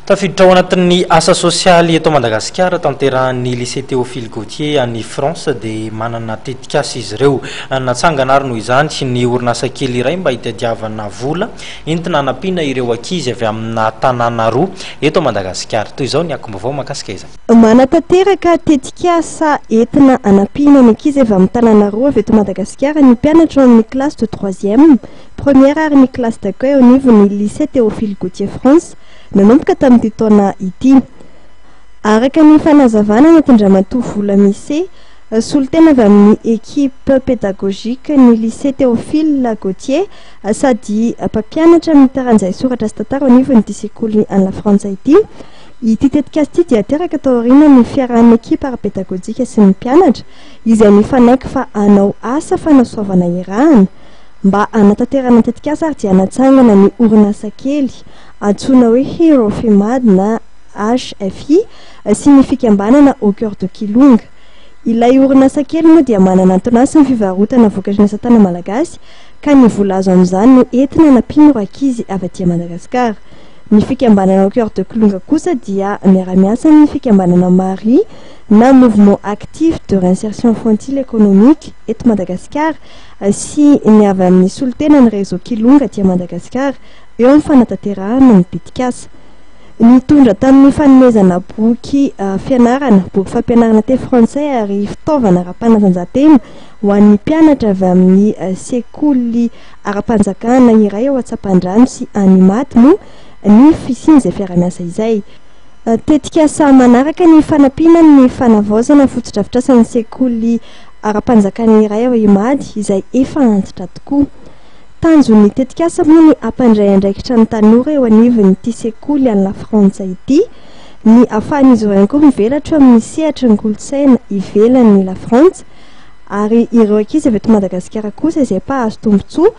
Tafiditra ao anatin'ny asa sosialy eto Madagasikara tanterahan'ny lycée Théophile Gautier any France dia manana tetikasa izy ireo natsangana ary noho izany ny orinasa kely iray mba hitadiavana vola entina hanampiana ireo ankizy avy amina tanàna roa eto Madagasikara. Toy izao ny akombavao mahakasika izany. Manatanteraka tetikasa entina hanampiana ny ankizy avy amin'ny tanàna roa avy eto Madagasikara ny mpianatra amin'ny classe de 3e, première ary ny classe d'accueil au niveau ny lycée Théophile Gautier France nanomboka tamin'ity taona ity. Araka ny fanazavana natindramatoa vola misy solitena avy amin'ny équipe pédagogique ny lycée Théophile Gautier sady mpampianatra amin'ny taranjay soratra sy tantara ao nivon'ity sekoly any la France ity. Ity tetikasa ity dia teraka tao aoriana ny fiarahan'ny équipe ara-pédagogique sy ny mpianatra izay mifanaiky fa hanao asa fanasoavana iarahana mba hanatanterana tetikasa ary dia hanatsangana ny orinasa kely antsoina hoe Hero Femad na HFI sy ny fikambanana au cœur de Kilonga. Ilay orinasa kely moa dia manana antonasa ny fivarotana vokatry ny asa tana malagasy ka ny vola azo amin'izany no entina hanampiana ankizy avy aty Madagasikara. Ny fikambanana au cœur de Kilonga kosa dia miara-miasa amin'ny fikambanana Marie na mouvement actif de réinsertion infantile économique eto Madagasikara sy ny avy amin'ny solitena ny réseau Kilonga aty Madagasikara eo amin'ny fanatanterahana ny tetikasa. Nitondra tamin'ny fanomezana boky fianarana, boky fampianarana teny français ary fitaovana ara-panatanjahantena ho an'ny mpianatra avy amin'ny sekoly ara-panjakana iray ao Antsapandrano sy Animaty moa ny fisiny izay fiara-miasa izay. Tetikasa manaraka ny fanampiana ny fanavaozana fotodrafitrasan'ny sekoly ara-panjakana iray ao Imady izay efa antitra tokoa. Tanjon'ny tetikasa moa ny ampandray andraikitra ny tanora eo anivon'ity sekoly any la France ity, ny ahafahan'izy ireo ihany koa mivelatra amin'ny sehatra ny kolontsaina ivelan'ny la France ary ireo ankizy avy eto Madagasikara kosa izay mpahazo tombotsoa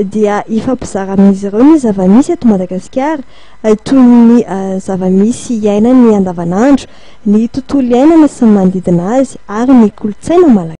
dia hifampizara amin'izy ireo ny zava-misy eto Madagasikara toy ny zava-misy iainany andavanandro, ny tontolo iainana sy ny manodidina azy ary ny kolontsaina malagasy.